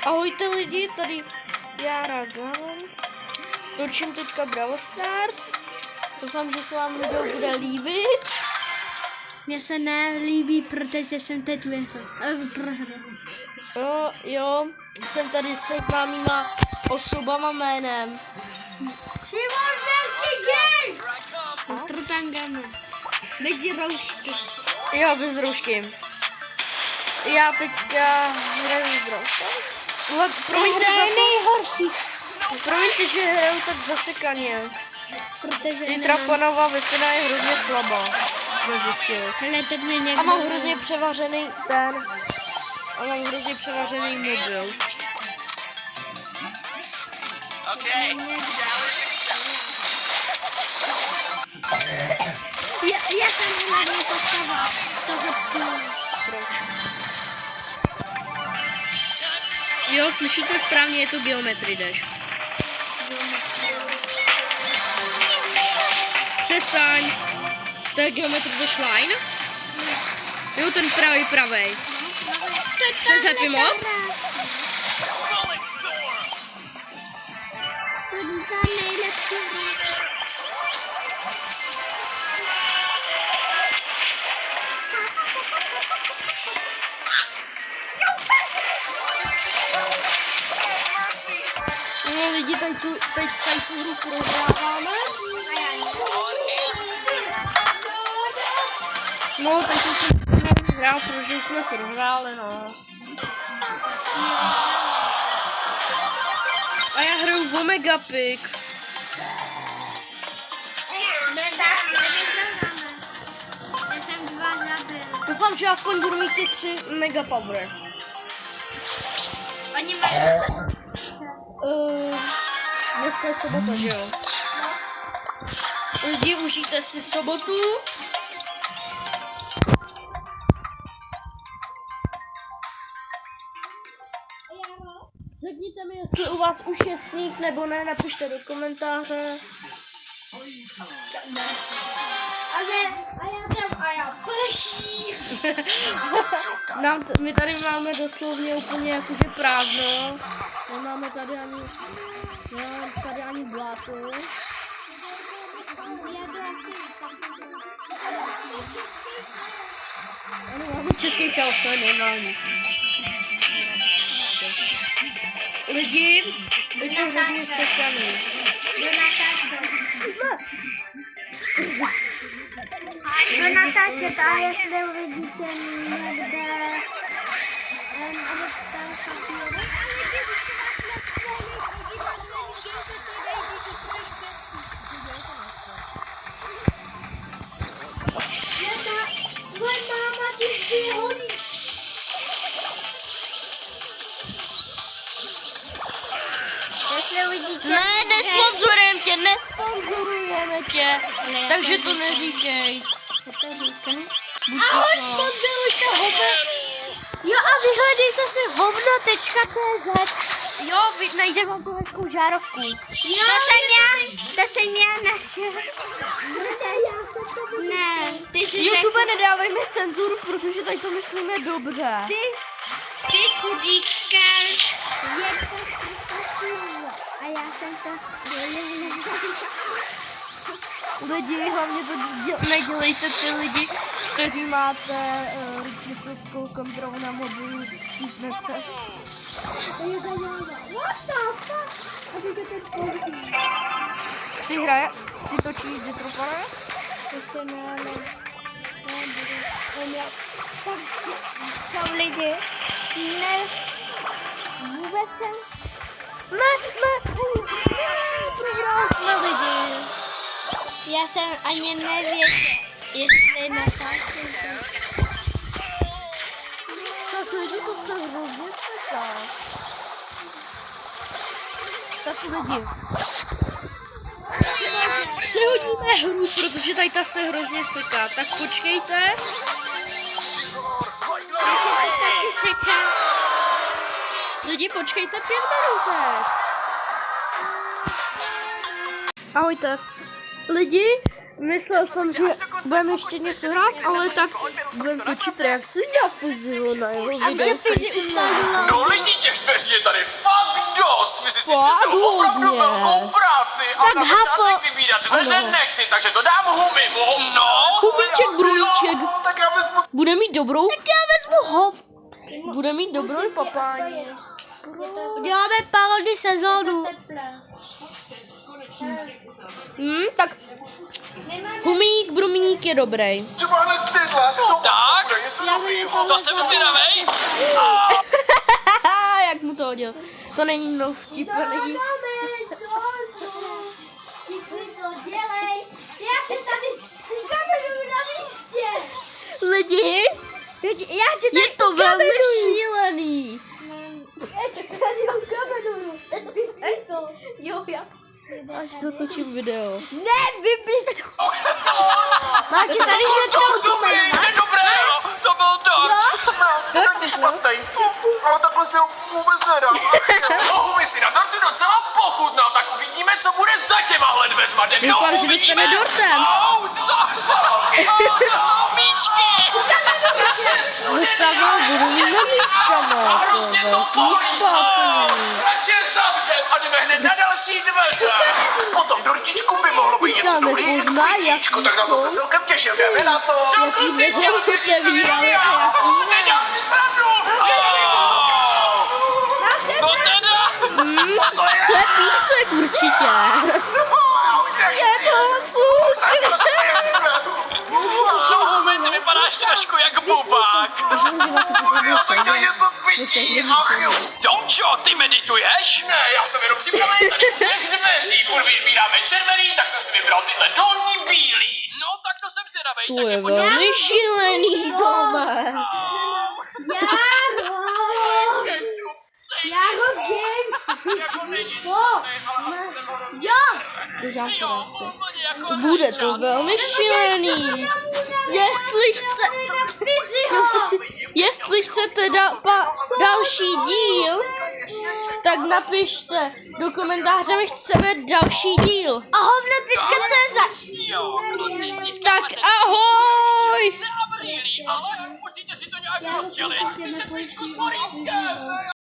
Ahojte lidi, tady Jára Galan. Točím teďka Brawl Stars. Doufám, že se vám video bude líbit. Mně se nelíbí, protože jsem teď prohrál. Jo, jsem tady se známýma osobama jménem. Šimon Velký Gang! Trutangama. Bez roušky. Jo, bez roušky. Já teďka hraju Brawl Stars. Promiňte, že hraju tak zasekaně. Zítra panová Wi-Fi je hrozně slabá. Jsme zjistili. A mám hrozně převařený mobil. Já jsem hlavně postava. Jo, slyšíte správně, je to Geometry Dash. Přestaň. To je Geometry Dash Line. Jo, ten pravej. Přes Happy Mob. To je ta nejlepší hra. No lidi, teď tu hru prohráváme. No, teď jsem hrál, protože jsme prohráli, no. A já hraju v Omega Pick. Já jsem 2 zabil. Doufám, že aspoň budu mít ty 3 Mega Power. Oni mají... Dneska je sobota, že jo? Lidi, užijte si sobotu. Řekněte mi, jestli u vás už je sníh nebo ne, napište do komentáře. A já prší. My tady máme doslovně úplně jakože prázdno. Nemáme tady ani bláto. Ano, máme český chaos, to je normální. Lidi, je to hodně sekaný. Do natáčet a jestli uvidíte někde tvoj máma ti vždy hodí. Jestli uvidíte... Ne, nesponzorujeme tě, takže to neříkej. Ahoj, sponzorujte hovno. Jo, a vyhledejte si hovno.cz. Jo, najde vám tu hezkou žárovku. Jo, to jsem já našel. Ne, ty jsi YouTube nedávejme cenzuru, protože tady to myslíme dobře. Ty jsi říkáš, a já jsem to Lidi, hlavně to nedělejte ty lidi, kteří máte rychlostkou kontrolu na mobilu. Ty točíš Detropane? Tam lidi, ne, vůbec jsem, Jsme lidi. já jsem ani nevěděl, jestli natáčíte. Tak lidi, to se hrozně seká. Tak lidi. Přehodíme hru, protože tady ta se hrozně seká. Tak počkejte. Lidi, počkejte 5 minutek. Ahojte. Lidi, myslel jsem, že budeme ještě něco hrát, ale tak budeme točit reakci na Fuzilu na jeho video. No lidi, těch dveří je tady fakt opravdu hodně. velkou práci a Tak na hafo. začátek vybírat dveře nechci, takže to dám humimu. No. Humíček, brumíček. Tak já vezmu. Bude mít dobrou, Já vezmu hov. bude mít dobrou papáni. Děláme parody sezónu. Tak humík, brumík je dobrý. Třeba hned tyhle. Tak, to jsem zvědavej. Jak mu to hodil. To není no vtipný. Já se tady ukamenuju na místě. Lidi, Já tě je to velmi šílený. Já tě tady ukamenuju. Jo, já až dotočím video. Ne, vypni to. Máte tady že to To je dobré, to byl dort. Není špatnej, ale takhle si ho vůbec nedám. Mohu si na dorty docela pochutnal, tak uvidíme, co bude za těmahle dveřma. Doufám, že dostane dortem. Co? To jsou míčky. Dostával budu mít novičkama. Hrozně to bolí. Radši je zavřem a jdeme hned na další dveře. Potom dortičku by mohlo být něco Říkáme, dobrý, pozná, jaký píčku, tak na to se jsou. celkem těším. Jdeme na to. Jaký dveře otevírali a jaký ne. Nedělal si srandu. No teda. To je písek určitě. Je to cuk. No, ty vypadáš trošku jak bubák. Já bych měl něco pití. Ach jo. Domčo, ty medituješ? Ne, já jsem jenom připravený tady u těch dveří. Furt vybíráme červený, tak jsem si vybral tyhle dolní bílý. No, tak to jsem zvědavej. To je velmi šílený tohle. Jaro Games. Jako není Jo. Bude to velmi šílený. Jestli chcete další díl, tak napište do komentáře, my chceme další díl. A hovno.cz. Jo, kluci, Tak ahoj! ale musíte si to nějak rozdělit. Víte,